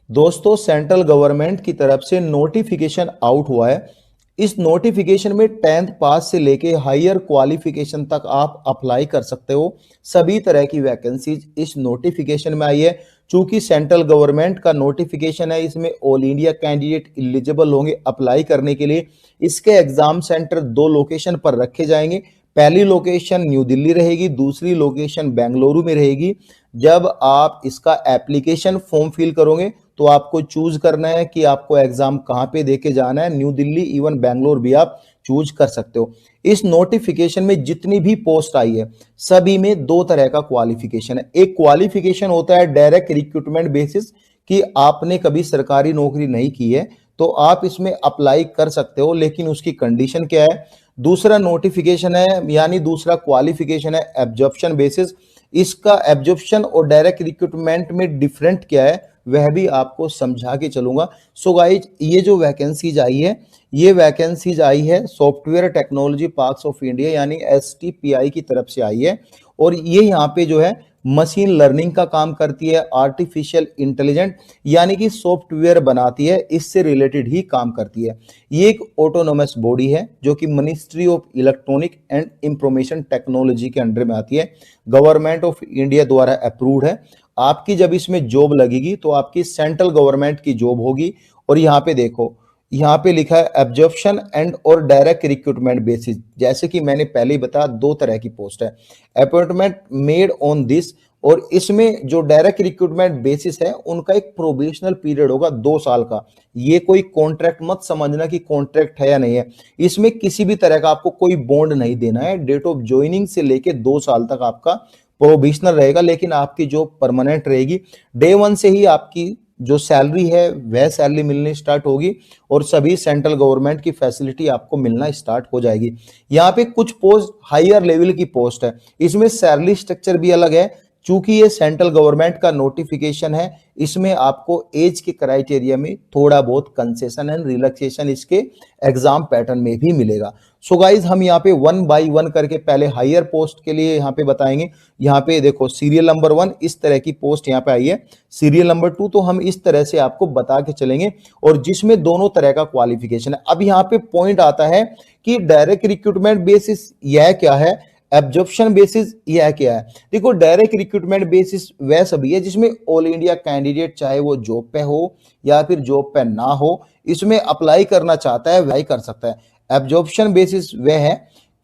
दोस्तों, central government की तरफ से नोटिफिकेशन आउट हुआ है। इस नोटिफिकेशन में 10th पास से लेके हायर क्वालिफिकेशन तक आप अप्लाई कर सकते हो। सभी तरह की वैकेंसीज इस नोटिफिकेशन में आई है। चूंकि सेंट्रल गवर्नमेंट का नोटिफिकेशन है, इसमें ऑल इंडिया कैंडिडेट एलिजिबल होंगे अप्लाई करने के लिए। इसके एग्जाम सेंटर दो लोकेशन पर रखे जाएंगे। पहली लोकेशन न्यू दिल्ली रहेगी, दूसरी लोकेशन बेंगलुरु में रहेगी। जब आप इसका एप्लीकेशन फॉर्म फिल करोगे तो आपको चूज करना है कि आपको एग्जाम कहां पे देके जाना है। न्यू दिल्ली इवन बेंगलोर भी आप चूज कर सकते हो। इस नोटिफिकेशन में जितनी भी पोस्ट आई है सभी में दो तरह का क्वालिफिकेशन है। एक क्वालिफिकेशन होता है डायरेक्ट रिक्रूटमेंट बेसिस, कि आपने कभी सरकारी नौकरी नहीं की है तो आप इसमें अप्लाई कर सकते हो, लेकिन उसकी कंडीशन क्या है। दूसरा नोटिफिकेशन है यानी दूसरा क्वालिफिकेशन है एब्जॉर्प्शन बेसिस। इसका एब्जॉर्प्शन और डायरेक्ट रिक्रूटमेंट में डिफरेंट क्या है वह भी आपको समझा के चलूंगा। सो गाइज, ये जो वैकेंसीज आई है, ये वैकेंसीज आई है software technology parks of India यानी STPI की तरफ से आई है। और ये यहाँ पे जो है मशीन लर्निंग का काम करती है, आर्टिफिशियल इंटेलिजेंट यानी कि सॉफ्टवेयर बनाती है, इससे रिलेटेड ही काम करती है। ये एक ऑटोनोमस बॉडी है जो कि ministry of electronic and information technology के अंडर में आती है। गवर्नमेंट ऑफ इंडिया द्वारा अप्रूव्ड है। आपकी जब इसमें जॉब लगेगी तो आपकी सेंट्रल गवर्नमेंट की जॉब होगी। और यहाँ पे देखो, यहाँ पे लिखा है एब्जॉर्प्शन एंड और डायरेक्ट रिक्रूटमेंट बेसिस। जैसे कि मैंने पहले ही बताया, दो तरह की पोस्ट है, अपॉइंटमेंट मेड ऑन दिस। और इसमें जो डायरेक्ट रिक्रूटमेंट बेसिस है उनका एक प्रोबेशनल पीरियड होगा 2 साल का। ये कोई कॉन्ट्रैक्ट मत समझना कि कॉन्ट्रैक्ट है या नहीं है। इसमें किसी भी तरह का आपको कोई बॉन्ड नहीं देना है। डेट ऑफ ज्वाइनिंग से लेके 2 साल तक आपका प्रोबेशनल रहेगा, लेकिन आपकी जॉब परमानेंट रहेगी। डे 1 से ही आपकी जो सैलरी है वह सैलरी मिलनी स्टार्ट होगी और सभी सेंट्रल गवर्नमेंट की फैसिलिटी आपको मिलना स्टार्ट हो जाएगी। यहाँ पे कुछ पोस्ट हायर लेवल की पोस्ट है, इसमें सैलरी स्ट्रक्चर भी अलग है। चूंकि ये सेंट्रल गवर्नमेंट का नोटिफिकेशन है, इसमें आपको एज के क्राइटेरिया में थोड़ा बहुत कंसेशन एंड रिलैक्सेशन इसके एग्जाम पैटर्न में भी मिलेगा। सो गाइज, हम यहाँ पे 1 बाय 1 करके पहले हायर पोस्ट के लिए यहाँ पे बताएंगे। यहाँ पे देखो, सीरियल नंबर 1 इस तरह की पोस्ट यहाँ पे आई है। सीरियल नंबर 2 तो हम इस तरह से आपको बता के चलेंगे, और जिसमें दोनों तरह का क्वालिफिकेशन है। अब यहाँ पे पॉइंट आता है कि डायरेक्ट रिक्रूटमेंट बेसिस यह क्या है, एब्जॉर्प्शन बेसिस यह क्या है। देखो, डायरेक्ट रिक्रूटमेंट बेसिस वह सभी है जिसमें ऑल इंडिया कैंडिडेट, चाहे वो जॉब पे हो या फिर जॉब पे ना हो, इसमें अप्लाई करना चाहता है वह कर सकता है। एब्जॉर्प्शन बेसिस वह है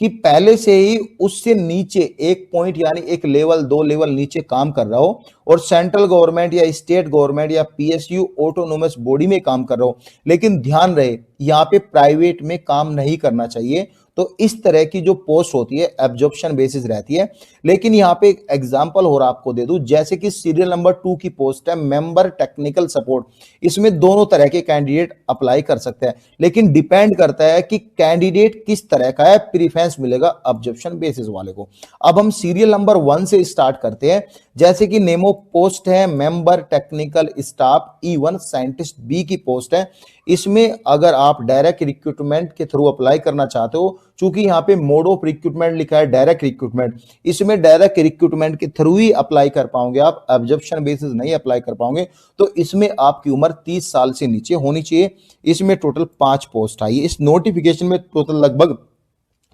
कि पहले से ही उससे नीचे एक पॉइंट यानी एक लेवल 2 लेवल नीचे काम कर रहा हो और सेंट्रल गवर्नमेंट या स्टेट गवर्नमेंट या PSU ऑटोनोमस बॉडी में काम कर रहा हो। लेकिन ध्यान रहे, यहाँ पे प्राइवेट में काम नहीं करना चाहिए। तो इस तरह की जो पोस्ट होती है एब्जॉर्प्शन बेसिस रहती है। लेकिन यहाँ पे एक एग्जांपल और आपको दे दूं, जैसे कि सीरियल नंबर 2 की पोस्ट है मेंबर टेक्निकल सपोर्ट। इसमें दोनों तरह के कैंडिडेट अप्लाई कर सकते हैं, लेकिन डिपेंड करता है कि कैंडिडेट किस तरह का है, प्रीफरेंस मिलेगा एब्जॉर्प्शन बेसिस वाले को। अब हम सीरियल नंबर 1 से स्टार्ट करते हैं। जैसे कि नेम ऑफ पोस्ट है member technical staff E1 scientist B की पोस्ट है। इसमें अगर आप डायरेक्ट रिक्रूटमेंट के थ्रू अप्लाई करना चाहते हो, चूंकि यहाँ पे मोड ऑफ रिक्रूटमेंट लिखा है डायरेक्ट रिक्रूटमेंट, इसमें डायरेक्ट रिक्रूटमेंट के थ्रू ही अप्लाई कर पाओगे, आप एब्जॉर्प्शन बेसिस नहीं अप्लाई कर पाओगे। तो इसमें आपकी उम्र 30 साल से नीचे होनी चाहिए। इसमें टोटल 5 पोस्ट आई है। इस नोटिफिकेशन में टोटल लगभग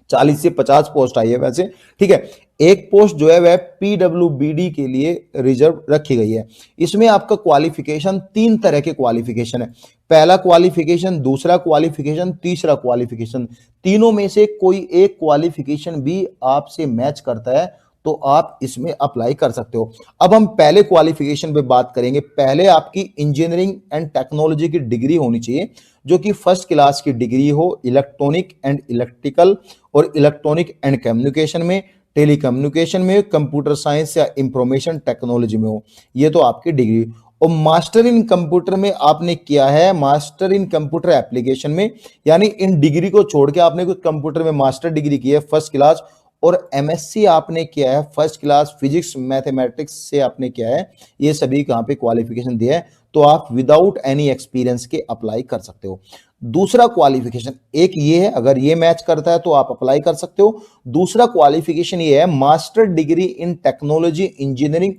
40 से 50 पोस्ट आई है वैसे, ठीक है। एक पोस्ट जो है वह PWBD के लिए रिजर्व रखी गई है। इसमें आपका क्वालिफिकेशन 3 तरह के क्वालिफिकेशन है। पहला क्वालिफिकेशन, दूसरा क्वालिफिकेशन, तीसरा क्वालिफिकेशन। तीनों में से कोई एक क्वालिफिकेशन भी आपसे मैच करता है तो आप इसमें अप्लाई कर सकते हो। अब हम पहले क्वालिफिकेशन पे बात करेंगे। पहले आपकी इंजीनियरिंग एंड टेक्नोलॉजी की डिग्री होनी चाहिए, जो कि फर्स्ट क्लास की डिग्री हो इलेक्ट्रॉनिक एंड इलेक्ट्रिकल और इलेक्ट्रॉनिक एंड कम्युनिकेशन में, टेलीकम्युनिकेशन में, कंप्यूटर साइंस या इंफॉर्मेशन टेक्नोलॉजी में हो। ये तो आपकी डिग्री। और मास्टर इन कंप्यूटर में आपने किया है, मास्टर इन कंप्यूटर एप्लीकेशन में, यानी इन डिग्री को छोड़ के आपने कुछ कंप्यूटर में मास्टर डिग्री की है फर्स्ट क्लास, और MSc आपने किया है फर्स्ट क्लास फिजिक्स मैथमेटिक्स से आपने किया है। ये सभी कहां पे क्वालिफिकेशन दिया है, तो आप विदाउट एनी एक्सपीरियंस के अप्लाई कर सकते हो। दूसरा क्वालिफिकेशन एक ये है, अगर ये मैच करता है तो आप अप्लाई कर सकते हो। दूसरा क्वालिफिकेशन ये है master degree in technology engineering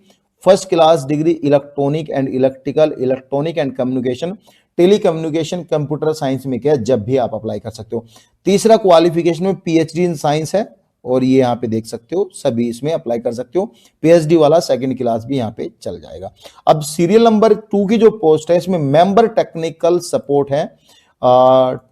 first class degree electronic and electrical, electronic and communication, telecommunication, computer science में क्या है, जब भी आप अप्लाई कर सकते हो। तीसरा क्वालिफिकेशन में पीएचडी इन साइंस है, और ये यहाँ पे देख सकते हो सभी इसमें अप्लाई कर सकते हो। पीएचडी वाला सेकंड क्लास भी यहाँ पे चल जाएगा। अब सीरियल नंबर 2 की जो पोस्ट है इसमें मेंबर टेक्निकल सपोर्ट है,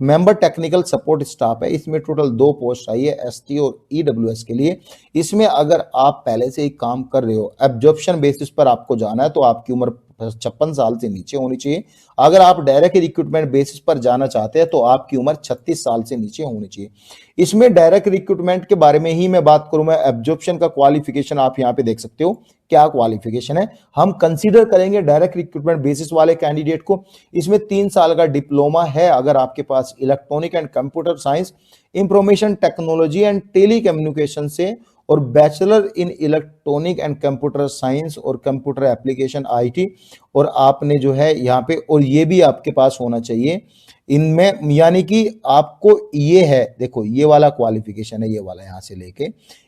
मेंबर टेक्निकल सपोर्ट स्टाफ है। इसमें टोटल 2 पोस्ट आई है, एसटी और ईडब्ल्यूएस के लिए। इसमें अगर आप पहले से ही काम कर रहे हो, एब्जॉर्प्शन बेसिस पर आपको जाना है, तो आपकी उम्र 56 साल से नीचे होनी चाहिए। अगर आप डायरेक्ट रिक्रूटमेंट बेसिस पर जाना चाहते हैं तो आपकी उम्र 36 साल से नीचे होनी चाहिए। इसमें डायरेक्ट रिक्रूटमेंट के बारे में ही मैं बात करूं। मैं एब्जॉर्प्शन का क्वालिफिकेशन आप यहां पे देख सकते हो क्या क्वालिफिकेशन है। हम कंसीडर करेंगे डायरेक्ट रिक्रूटमेंट बेसिस वाले कैंडिडेट को। इसमें 3 साल का डिप्लोमा है अगर आपके पास electronic and computer science, information technology and telecommunication से, और bachelor in electronic and computer science और कंप्यूटर एप्लीकेशन आईटी, और आपने जो है यहाँ पे, और ये भी आपके पास होना चाहिए इनमें, यानी कि आपको ये है, देखो ये वाला क्वालिफिकेशन है, ये वाला यहाँ से लेके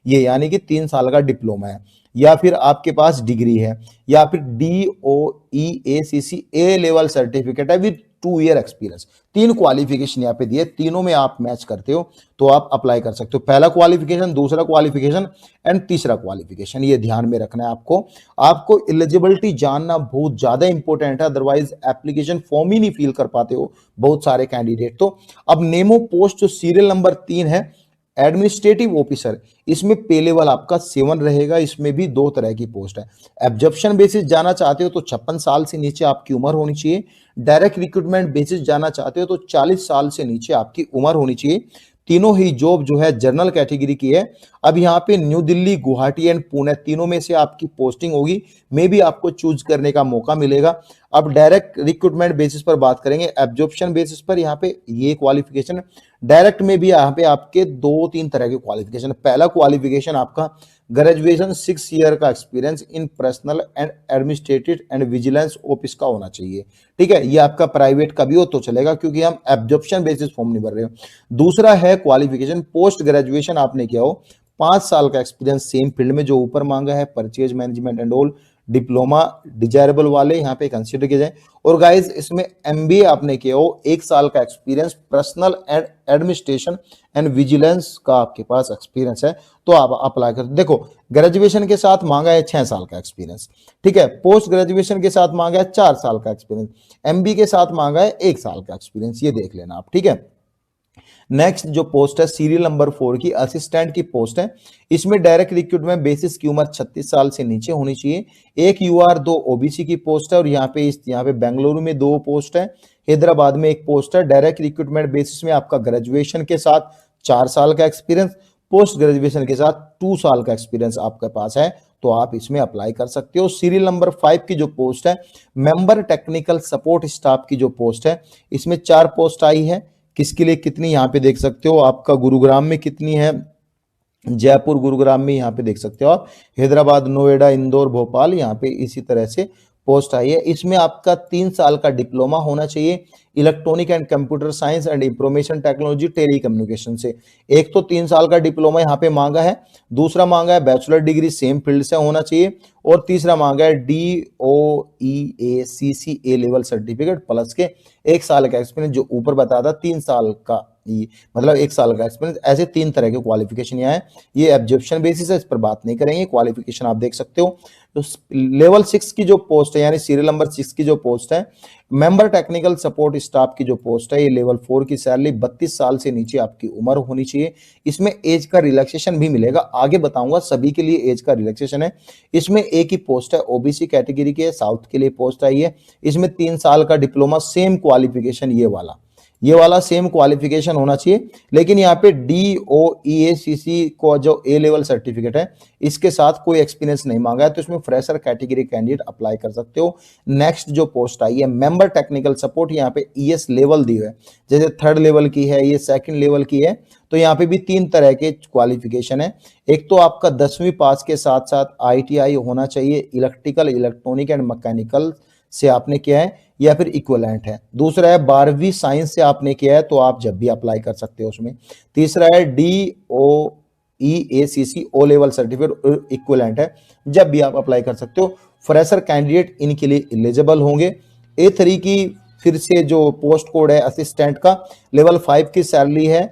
ये, यानी कि 3 साल का डिप्लोमा है, या फिर आपके पास डिग्री है, या फिर DOEACC ए लेवल सर्टिफिकेट है विद 2 ईयर एक्सपीरियंस। 3 क्वालिफिकेशन यहाँ पे दिए, तीनों में आप मैच करते हो तो आप अप्लाई कर सकते हो। पहला क्वालिफिकेशन, दूसरा क्वालिफिकेशन एंड तीसरा क्वालिफिकेशन, ये ध्यान में रखना है आपको। आपको एलिजिबिलिटी जानना बहुत ज्यादा इंपॉर्टेंट है, अदरवाइज एप्लीकेशन फॉर्म ही नहीं फिल कर पाते हो बहुत सारे कैंडिडेट। तो अब नेमो पोस्ट जो सीरियल नंबर 3 है, एडमिनिस्ट्रेटिव ऑफिसर, इसमें पे लेवल आपका 7 रहेगा। इसमें भी 2 तरह की पोस्ट है। एब्जॉर्प्शन बेसिस जाना चाहते हो तो 56 साल से नीचे आपकी उम्र होनी चाहिए। डायरेक्ट रिक्रूटमेंट बेसिस जाना चाहते हो तो 40 साल से नीचे आपकी उम्र होनी चाहिए। तीनों ही जॉब जो है जनरल कैटेगरी की है। अब यहाँ पे न्यू दिल्ली, गुवाहाटी एंड पुणे, तीनों में से आपकी पोस्टिंग होगी, मे भी आपको चूज करने का मौका मिलेगा। अब डायरेक्ट रिक्रूटमेंट बेसिस पर बात करेंगे, एब्जॉर्प्शन बेसिस पर यहाँ पे ये क्वालिफिकेशन, डायरेक्ट में भी यहाँ पे आपके 2-3 तरह के क्वालिफिकेशन। पहला क्वालिफिकेशन आपका ग्रेजुएशन 6 ईयर का experience in personal and administrative and vigilance office का होना चाहिए। ठीक है, ये आपका प्राइवेट का भी हो तो चलेगा, क्योंकि हम एब्जॉर्प्शन बेसिस फॉर्म नहीं भर रहे हो। दूसरा है क्वालिफिकेशन पोस्ट ग्रेजुएशन आपने किया हो, 5 साल का एक्सपीरियंस सेम फील्ड में जो ऊपर मांगा है, purchase management and all, diploma desirable वाले यहाँ पे कंसीडर किए जाए। और गाइज इसमें एमबीए आपने किया हो, 1 साल का experience personal and administration and vigilance का आपके पास एक्सपीरियंस है तो आप अप्लाई कर। देखो ग्रेजुएशन के साथ मांगा है 6 साल का एक्सपीरियंस, ठीक है, पोस्ट ग्रेजुएशन के साथ मांगा है 4 साल का एक्सपीरियंस, एमबीए के साथ मांगा है 1 साल का एक्सपीरियंस, ये देख लेना आप। ठीक है, नेक्स्ट जो पोस्ट है सीरियल नंबर 4 की असिस्टेंट की पोस्ट है। इसमें डायरेक्ट रिक्रूटमेंट बेसिस की उम्र 36 साल से नीचे होनी चाहिए। 1 यूआर 2 ओबीसी की पोस्ट है, और यहाँ पे बेंगलुरु में 2 पोस्ट है, हैदराबाद में 1 पोस्ट है। डायरेक्ट रिक्रूटमेंट बेसिस में आपका ग्रेजुएशन के साथ 4 साल का एक्सपीरियंस, पोस्ट ग्रेजुएशन के साथ 2 साल का एक्सपीरियंस आपके पास है तो आप इसमें अप्लाई कर सकते हो। सीरियल नंबर 5 की जो पोस्ट है मेंबर टेक्निकल सपोर्ट स्टाफ की जो पोस्ट है, इसमें 4 पोस्ट आई है। किसके लिए कितनी यहाँ पे देख सकते हो, आपका गुरुग्राम में कितनी है, जयपुर गुरुग्राम में यहाँ पे देख सकते हो आप, हैदराबाद, नोएडा, इंदौर, भोपाल, यहाँ पे इसी तरह से पोस्ट आई है। इसमें आपका 3 साल का डिप्लोमा होना चाहिए electronic and computer science and information technology telecommunication से। एक तो 3 साल का डिप्लोमा यहाँ पे मांगा है, दूसरा मांगा है बैचलर डिग्री सेम फील्ड से होना चाहिए, और तीसरा मांगा है DOEACC ए लेवल सर्टिफिकेट प्लस के 1 साल का एक्सपीरियंस, जो ऊपर बताया था 3 साल का, मतलब 1 साल का एक्सपीरियंस। ऐसे 3 तरह के क्वालिफिकेशन यहाँ है। ये एब्जॉर्प्शन बेसिस है, इस पर बात नहीं करेंगे, क्वालिफिकेशन आप देख सकते हो। तो लेवल 6 की जो पोस्ट है, यानी सीरियल नंबर 6 की जो पोस्ट है मेंबर टेक्निकल सपोर्ट स्टाफ की जो पोस्ट है, ये लेवल 4 की सैलरी 32 साल से नीचे आपकी उम्र होनी चाहिए। इसमें एज का रिलैक्सेशन भी मिलेगा, आगे बताऊंगा, सभी के लिए एज का रिलैक्सेशन है। इसमें एक ही पोस्ट है, ओबीसी कैटेगरी की है, साउथ के लिए पोस्ट आई है। इसमें 3 साल का डिप्लोमा, सेम क्वालिफिकेशन ये वाला सेम क्वालिफिकेशन होना चाहिए, लेकिन यहाँ पे DOEACC को जो ए लेवल सर्टिफिकेट है इसके साथ कोई एक्सपीरियंस नहीं मांगा है, तो इसमें फ्रेशर कैटेगरी कैंडिडेट अप्लाई कर सकते हो। नेक्स्ट जो पोस्ट आई है मेंबर टेक्निकल सपोर्ट, यहाँ पे ES लेवल दी है, जैसे 3rd लेवल की है, ये 2nd लेवल की है, तो यहाँ पे भी 3 तरह के क्वालिफिकेशन है। एक तो आपका 10वीं पास के साथ साथ ITI होना चाहिए, इलेक्ट्रिकल, इलेक्ट्रॉनिक एंड मैकेनिकल से आपने किया है या फिर इक्विवेलेंट है। दूसरा है 12वीं साइंस से आपने किया है तो आप जब भी अप्लाई कर सकते हो उसमें। तीसरा है DOEACC O level certificate equivalent है, जब भी आप अप्लाई कर सकते हो। फ्रेशर कैंडिडेट इनके लिए एलिजिबल होंगे। A3 की फिर से जो पोस्ट कोड है असिस्टेंट का, लेवल 5 की सैलरी है,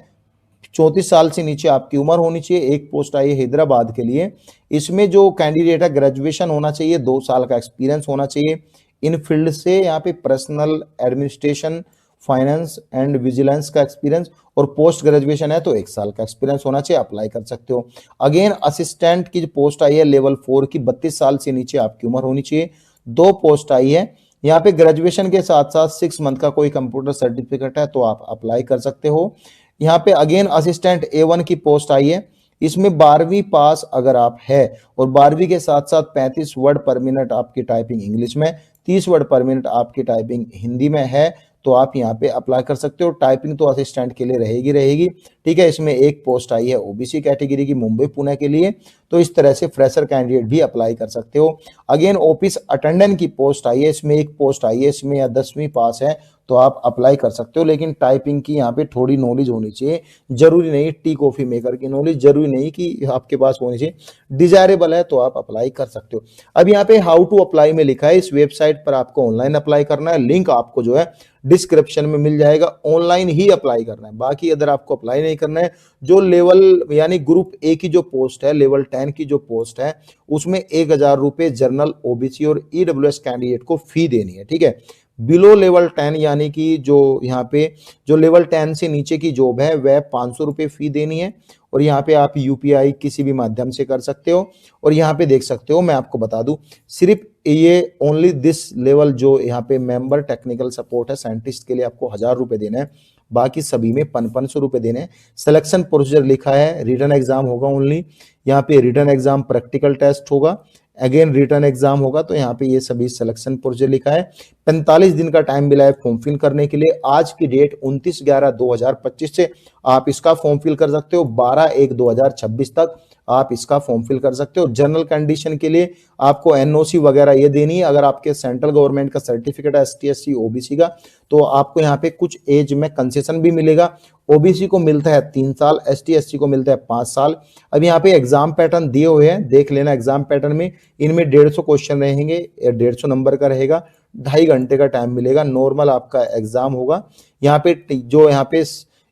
34 साल से नीचे आपकी उम्र होनी चाहिए। एक पोस्ट आई है हैदराबाद के लिए, इसमें जो कैंडिडेट है ग्रेजुएशन होना चाहिए, 2 साल का एक्सपीरियंस होना चाहिए इन फील्ड से। यहाँ पे personal administration, finance and vigilance का एक्सपीरियंस, और पोस्ट ग्रेजुएशन है तो 1 साल का एक्सपीरियंस होना चाहिए, अप्लाई कर सकते हो। अगेन असिस्टेंट की जो पोस्ट आई है लेवल 4 की, 32 साल से नीचे आपकी उम्र होनी चाहिए। 2 पोस्ट आई है, यहाँ पे ग्रेजुएशन के साथ साथ 6 मंथ का कोई कंप्यूटर सर्टिफिकेट है तो आप अप्लाई कर सकते हो। यहाँ पे अगेन असिस्टेंट A1 की पोस्ट आई है, इसमें 12वीं पास अगर आप है और 12वीं के साथ साथ 35 वर्ड पर मिनट आपकी टाइपिंग इंग्लिश में, 30 वर्ड पर मिनट आपकी टाइपिंग हिंदी में है तो आप यहाँ पे अप्लाई कर सकते हो। टाइपिंग तो असिस्टेंट के लिए रहेगी, ठीक है। इसमें एक पोस्ट आई है ओबीसी कैटेगरी की, मुंबई पुणे के लिए, तो इस तरह से फ्रेशर कैंडिडेट भी अप्लाई कर सकते हो। अगेन ऑफिस अटेंडेंट की पोस्ट आई है, इसमें एक पोस्ट आई है, इसमें या 10वीं पास है तो आप अप्लाई कर सकते हो, लेकिन टाइपिंग की यहाँ पे थोड़ी नॉलेज होनी चाहिए। जरूरी नहीं टी कॉफी मेकर की नॉलेज, जरूरी नहीं कि आपके पास होनी चाहिए, डिजायरेबल है तो आप अप्लाई कर सकते हो। अब यहाँ पे हाउ टू अप्लाई में लिखा है, इस वेबसाइट पर आपको ऑनलाइन अप्लाई करना है, लिंक आपको जो है डिस्क्रिप्शन में मिल जाएगा, ऑनलाइन ही अप्लाई करना है। बाकी अगर आपको अप्लाई नहीं करना है, जो लेवल यानी ग्रुप ए की जो पोस्ट है, लेवल 10 की जो पोस्ट है, उसमें 1000 रुपए जनरल, ओबीसी और ईडब्ल्यूएस कैंडिडेट को फी देनी है, ठीक है। बिलो लेवल 10 यानी कि जो यहाँ पे जो लेवल 10 से नीचे की जॉब है वह 500 रुपये फी देनी है, और यहाँ पे आप यूपीआई किसी भी माध्यम से कर सकते हो। और यहाँ पे देख सकते हो, मैं आपको बता दूं, सिर्फ ये ओनली दिस लेवल जो यहाँ पे मेंबर टेक्निकल सपोर्ट है साइंटिस्ट के लिए आपको 1000 रुपये देना है, बाकी सभी में 500 रुपये देने हैं। सिलेक्शन प्रोसीजर लिखा है, रिटर्न एग्जाम होगा ओनली, यहाँ पे रिटर्न एग्जाम, प्रैक्टिकल टेस्ट होगा, अगेन रिटर्न एग्जाम होगा, तो यहाँ पे ये सभी सिलेक्शन प्रोसीजर लिखा है। 45 दिन का टाइम मिला है फॉर्म फिल करने के लिए। आज की डेट 29/11/2025 से आप इसका फॉर्म फिल कर सकते हो, 12/1/2026 तक आप इसका फॉर्म फिल कर सकते हो। जनरल कंडीशन के लिए आपको एनओसी वगैरह ये देनी है। अगर आपके सेंट्रल गवर्नमेंट का सर्टिफिकेट है एसटी एससी ओबीसी का, तो आपको यहाँ पे कुछ एज में कंसेशन भी मिलेगा। ओबीसी को मिलता है 3 साल, एसटी एससी को मिलता है 5 साल। अब यहाँ पे एग्जाम पैटर्न दिए हुए हैं, देख लेना। एग्जाम पैटर्न में इनमें 150 क्वेश्चन रहेंगे, 150 नंबर का रहेगा, 2.5 घंटे का टाइम मिलेगा, नॉर्मल आपका एग्जाम होगा। यहाँ पे जो यहाँ पे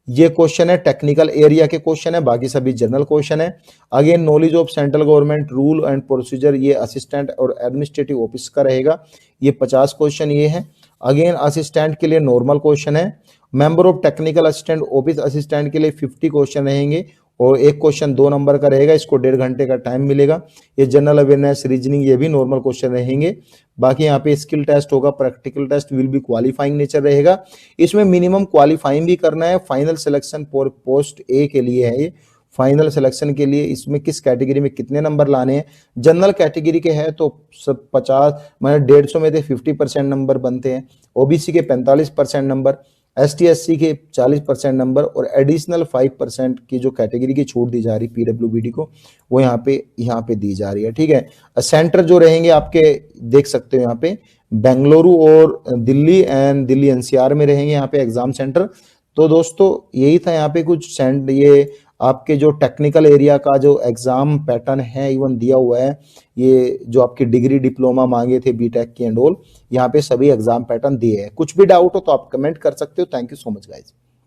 ये क्वेश्चन है टेक्निकल एरिया के क्वेश्चन है, बाकी सभी जनरल क्वेश्चन है। Again knowledge of central government rule and procedure, ये असिस्टेंट और एडमिनिस्ट्रेटिव ऑफिस का रहेगा, ये 50 क्वेश्चन ये है। अगेन असिस्टेंट के लिए नॉर्मल क्वेश्चन है। Member of technical assistant office assistant के लिए 50 क्वेश्चन रहेंगे, और एक क्वेश्चन 2 नंबर का रहेगा, इसको 1.5 घंटे का टाइम मिलेगा। ये जनरल अवेयरनेस, रीजनिंग, ये भी नॉर्मल क्वेश्चन रहेंगे। बाकी यहाँ पे स्किल टेस्ट होगा, practical test will be qualifying nature रहेगा। इसमें मिनिमम क्वालिफाइंग भी करना है। Final selection for post A के लिए है ये, फाइनल सिलेक्शन के लिए इसमें किस कैटेगरी में कितने नंबर लाने हैं। जनरल कैटेगरी के है तो सब 50 मतलब 150 में से 50% नंबर बनते हैं, ओबीसी के 45% नंबर, एसटी एससी के 40% नंबर, और एडिशनल 5% की जो कैटेगरी की छूट दी जा रही पीडब्ल्यूबीडी को, वो यहाँ पे दी जा रही है, ठीक है। सेंटर जो रहेंगे आपके देख सकते हो यहाँ पे, बेंगलुरु और दिल्ली एंड दिल्ली एनसीआर में रहेंगे यहाँ पे एग्जाम सेंटर। तो दोस्तों यही था यहाँ पे कुछ ये आपके जो टेक्निकल एरिया का जो एग्जाम पैटर्न है इवन दिया हुआ है, ये जो आपकी डिग्री डिप्लोमा मांगे थे बीटेक की एंड ऑल, यहाँ पे सभी एग्जाम पैटर्न दिए हैं। कुछ भी डाउट हो तो आप कमेंट कर सकते हो। Thank you so much guys.